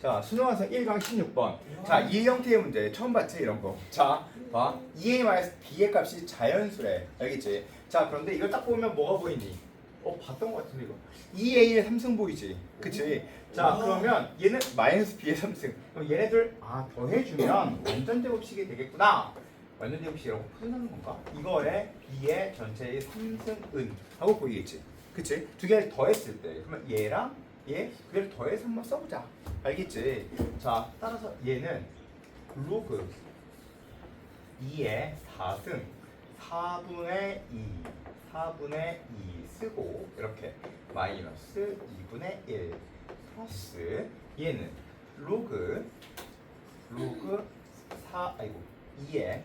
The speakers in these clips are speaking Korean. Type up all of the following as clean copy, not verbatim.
자, 수능완성 1강 16번. 자, 이 형태의 문제 처음 봤지 이런 거. 자, 봐. 2a-b의 값이 자연수래. 알겠지? 자, 그런데 이걸 딱 보면 뭐가 보이니? 봤던 것 같은데 이거. 2a의 3승 보이지? 그치? 자, 그러면 얘는 마이너스 b의 3승. 그럼 얘네들 더해주면 완전 제곱식이 되겠구나. 완전 제곱식이라고 표현하는 건가? 이거에 b의 전체의 3승은 하고 보이겠지? 그치? 두 개를 더했을 때 그러면 얘랑 얘 두 개를 더해서 한번 써보자. 알겠지? 자, 따라서 얘는 로그 2의 4승 4분의 2 쓰고 이렇게 마이너스 2분의 1 플러스 얘는 로그 2의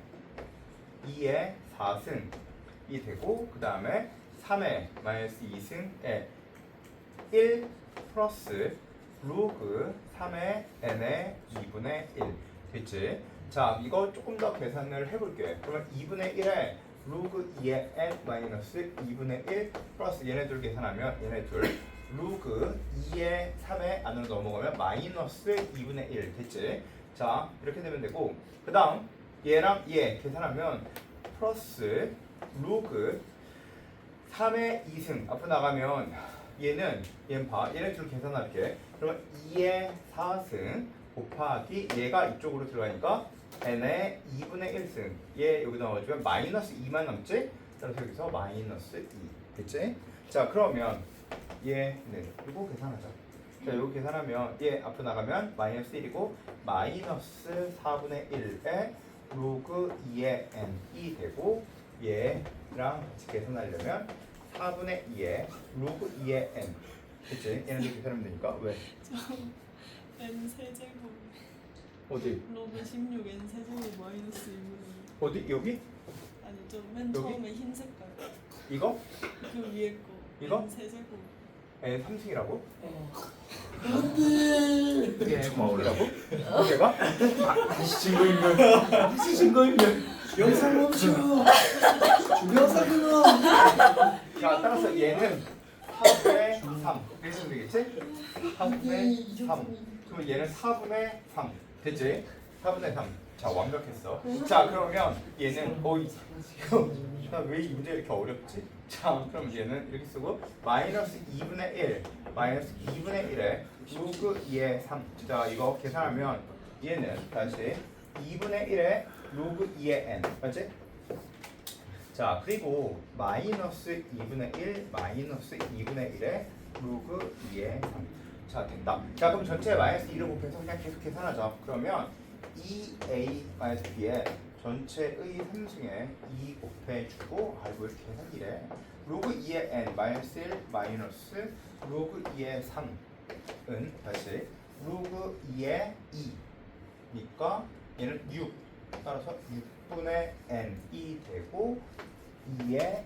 4승이 되고 그 다음에 3의 마이너스 2승에 1 플러스 로그 3의 n의 2분의 1 됐지? 자, 이거 조금 더 계산을 해볼게. 그러면 2분의 1에 로그 2의 n 마이너스 2분의 1 플러스 얘네들 계산하면 얘네들 로그 2의 3의 안으로 넘어가면 마이너스 2분의 1 됐지? 자, 이렇게 되면 되고 그 다음 얘랑 얘 계산하면 플러스 로그 3의 2승 앞으로 나가면 얘는 봐. 얘네 둘 계산할게. 그러면 2의 4승 곱하기 얘가 이쪽으로 들어가니까 n의 2분의 1승 얘 여기 넣어주면 마이너스 2만 남지? 따라서 여기서 마이너스 2 됐지? 자, 그러면 얘는 이거 계산하자. 자, 이거 계산하면 얘 앞으로 나가면 마이너스 1이고 마이너스 4분의 1에 로그 2의 n이 되고 얘랑 같이 계산하려면 4분의 2에 로그 2의 n 그치? 얘네들 계산하면 되니까 왜? n 세제곱 어디? 로그 16 n 세제곱 마이너스 2분의 어디? 여기? 2 아니 저맨 여기? 처음에 흰 색깔 이거? 그 위에 거 이거? n 세제곱 n 3승이라고? 안돼. 이게 3승이라고? 얘가? 다시 증거인멸. 다시 증거인멸. 영상 멈춰. 영상 끊어. 자, 따라서 얘는 4분의 3 이렇게 쓰면 되겠지? 4분의 3 그러면 얘는 4분의 3 됐지? 4분의 3 자, 완벽했어. 자, 그러면 얘는 왜 이 문제 이렇게 어렵지? 자, 그럼 얘는 이렇게 쓰고 마이너스 2분의 1 마이너스 2분의 1에 로그 2의 3 자, 이거 계산하면 얘는 다시 2분의 1에 로그 2의 n 맞지? 자, 그리고 마이너스 2분의 1 마이너스 2분의 1에 로그 2의 3 자, 된다. 자, 그럼 전체 마이너스 2를 곱해서 그냥 계속 계산하자. 그러면 2a 마이너스 b에 전체의 3승에 2 곱해주고 왜 이렇게 계산이 이래? 로그 2의 n 마이너스 1 마이너스 로그 2의 3은 다시 로그 2의 2니까 얘는 6 따라서 6분의 n이 되고 2의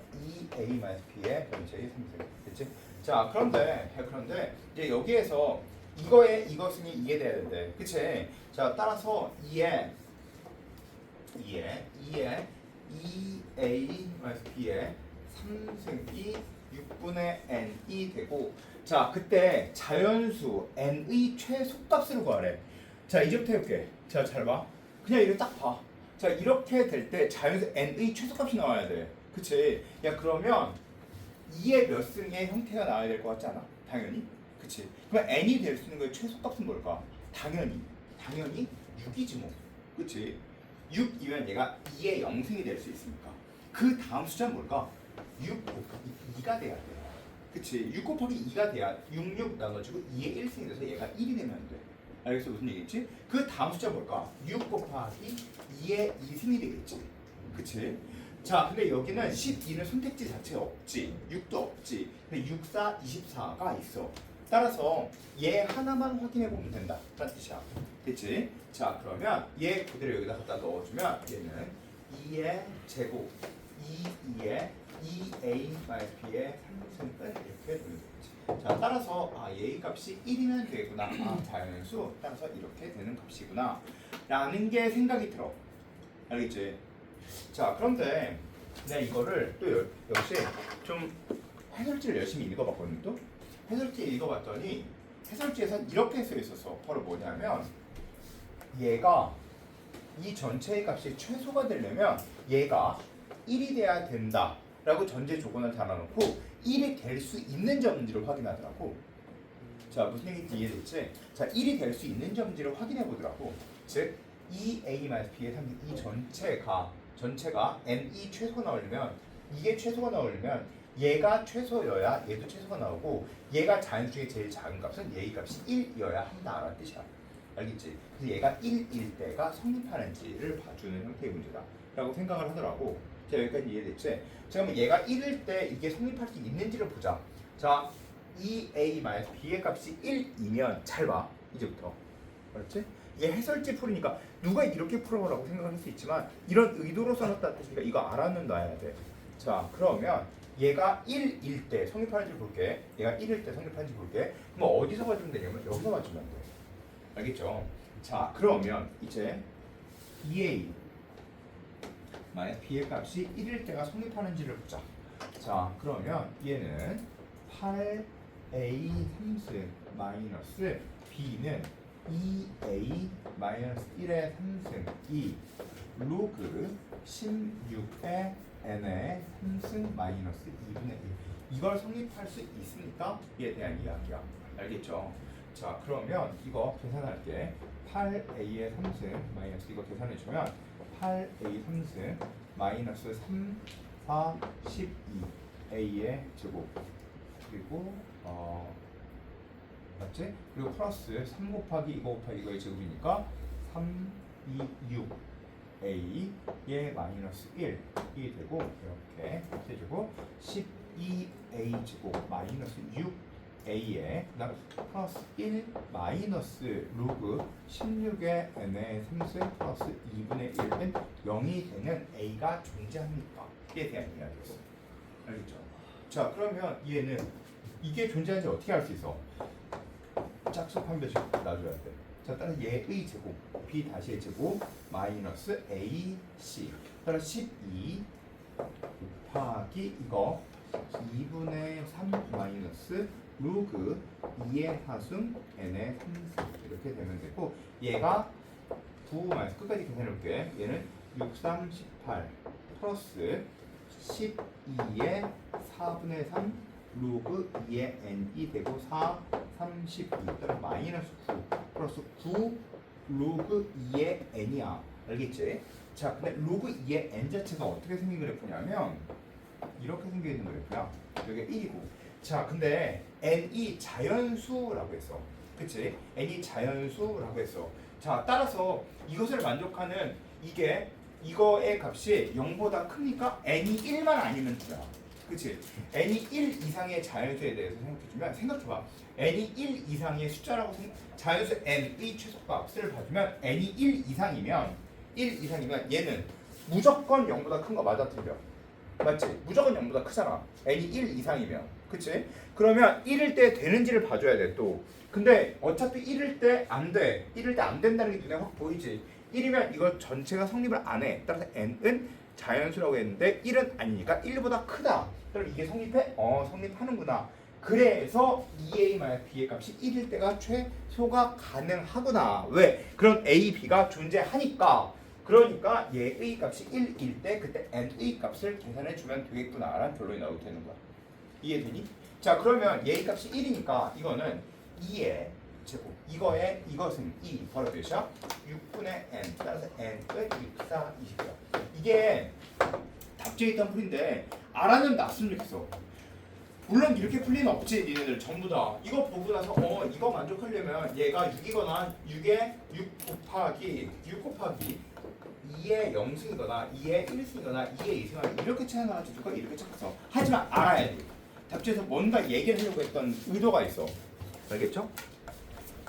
2a 마이너스 b의 전체의 3승 됐지? 자, 그런데 이제 여기에서 이것은 이게 돼야 된대. 그치? 자, 따라서 2의 2a 마이너스 b의 3승이 6분의 n이 되고 자, 그때 자연수 n의 최소값을 구하래. 자, 이제부터 해볼게. 자, 잘 봐. 그냥 이거 딱 봐. 자, 이렇게 될 때 자연수 n의 최소값이 나와야 돼. 그치? 야, 그러면 2의 몇 승의 형태가 나와야 될 것 같지 않아? 당연히. 그치? 그럼 n이 될 수 있는 거의 최소값은 뭘까? 당연히 6이지 뭐. 그치? 6이면 얘가 2의 0승이 될 수 있으니까. 그 다음 숫자는 뭘까? 6 곱하기 2가 돼야 돼. 그치? 6 곱하기 2가 돼야 6 나눠지고 2의 1승이 돼서 얘가 1이 되면 돼. 알겠어? 무슨 얘기지? 그 다음 숫자 뭘까? 6 곱하기 2의 2승이 되겠지. 그치? 자, 근데 여기는 12는 선택지 자체가 없지. 6도 없지. 근데 6, 4, 24가 있어. 따라서 얘 하나만 확인해 보면 된다. 라는 뜻이야. 됐지? 자, 그러면 얘 그대로 여기다 갖다 넣어주면 얘는 2의 제곱 2의 2a 마이너스 b의 3승은 이렇게 되면 되겠지. 자, 따라서 얘의 값이 1이면 되구나. 자연수 따라서 이렇게 되는 값이구나. 라는 게 생각이 들어. 알겠지? 자, 그런데 내가 이거를 또 역시 좀 해설지를 열심히 읽어봤거든. 또 해설지 읽어봤더니 해설지에선 이렇게 써 있었어. 바로 뭐냐면 얘가 이 전체의 값이 최소가 되려면 얘가 1이 돼야 된다 라고 전제 조건을 달아놓고 1이 될 수 있는 점인지를 확인하더라고. 자, 무슨 얘기인지 이해됐지? 자, 1이 될 수 있는 점인지를 확인해 보더라고. 즉 2a-b의 3 이 전체가 n이 최소가 나오려면 이게 최소가 나오려면 얘가 최소여야 얘도 최소가 나오고 얘가 자연 중에 제일 작은 값은 얘의 값이 1이어야 한다라는 뜻이야. 알겠지? 그래서 얘가 1일 때가 성립하는지를 봐주는 형태의 문제다 라고 생각을 하더라고. 자, 여기까지 이해됐지? 자, 그러면 얘가 1일 때 이게 성립할 수 있는지를 보자. 자, 2a-b의 값이 1이면 잘 봐. 이제부터. 알았지? 이게 해설지 풀이니까 누가 이렇게 풀어라고 생각할 수 있지만 이런 의도로 써놨다는 뜻이니까 이거 알아는 놔야 돼. 자, 그러면 얘가 1일 때 성립하는지 볼게. 얘가 1일 때 성립하는지 볼게. 그럼 어디서 봐주면 되냐면 여기서 봐주면 돼. 알겠죠? 자, 그러면 이제 2a b의 값이 1일 때가 성립하는지를 보자. 자, 그러면 얘는 8a 3승 마이너스 b는 2a 마이너스 1의 3승 2 로그 16의 n의 3승 마이너스 2분의 1 이걸 성립할 수 있습니까? 이에 대한 이야기야. 알겠죠? 자, 그러면 이거 계산할게. 8a의 3승 마이너스 이거 계산해주면 8a 3승 마이너스 3, 4, 12a의 제곱 그리고 맞지? 그리고 플러스 3 곱하기 이거 곱하기 이거의 제곱이니까 3, 2, 6 a의 마이너스 1이 되고 이렇게 해주고 12a 제곱 마이너스 6a에 그다음 플러스 1 마이너스 로그 16의 n의 3승 플러스 2분의 1은 0이 되는 a가 존재합니까? 이에 대한 이야기였어. 알겠죠? 자, 그러면 얘는 이게 존재하는지 어떻게 알 수 있어? 짝수 판별식 놔줘야 돼. 자, 따라서 얘의 제곱 b 다시의 제곱 마이너스 ac 따라 12 곱하기 이거 2분의 3 마이너스 로그 2의 하승 n의 3승 이렇게 되면 되고 얘가 9 마이너스 끝까지 계산해볼게. 얘는 6, 3, 18 플러스 12의 4분의 3 로그 2의 n이 되고 4, 32 따라 마이너스 9 플러스 9 로그 2의 n이야. 알겠지? 자, 근데 로그 2의 n 자체가 어떻게 생긴 그래프냐면 이렇게 생겨있는 그래프야. 여기가 1이고 자, 근데 n이 자연수라고 했어. 그치? n이 자연수라고 했어. 자, 따라서 이것을 만족하는 이거의 값이 0보다 크니까 n이 1만 아니면 돼요. 그치? n이 1 이상의 자연수에 대해서 생각해주면 생각해봐. n이 1 이상의 숫자라고 자연수 n의 최소값을 봐주면 n이 1 이상이면 얘는 무조건 0보다 큰 거 맞아 틀려? 맞지? 무조건 0보다 크잖아. n이 1 이상이면. 그치? 그러면 1일 때 되는지를 봐줘야 돼 또. 근데 어차피 1일 때 안 돼. 1일 때 안 된다는 게 눈에 확 보이지? 1이면 이거 전체가 성립을 안 해. 따라서 n은 자연수라고 했는데 1은 아니니까 1보다 크다. 그럼 이게 성립해? 성립하는구나. 그래서 2a-b의 값이 1일 때가 최소가 가능하구나. 왜? 그런 a, b가 존재하니까. 그러니까 얘의 값이 1일 때 그때 n의 값을 계산해 주면 되겠구나 라는 결론이 나오게 되는 거야. 이해되니? 자, 그러면 얘의 값이 1이니까 이거는 2의 제곱 이것은 2 벌어두셔 6분의 n 따라서 n은 6, 4, 20이야. 이게 답지에 있던 풀인데 알아는 놨으면 좋겠어. 물론 이렇게 풀 리는 없지. 니네들 전부 다 이거 보고 나서 이거 만족하려면 얘가 6이거나 6에 6 곱하기 2의 0승이거나 2의 1승이거나 2의 2승이거나 이렇게 찾아가지고 누가 이렇게 찾았어. 하지만 알아야 돼. 답지에서 뭔가 얘기를 하려고 했던 의도가 있어. 알겠죠?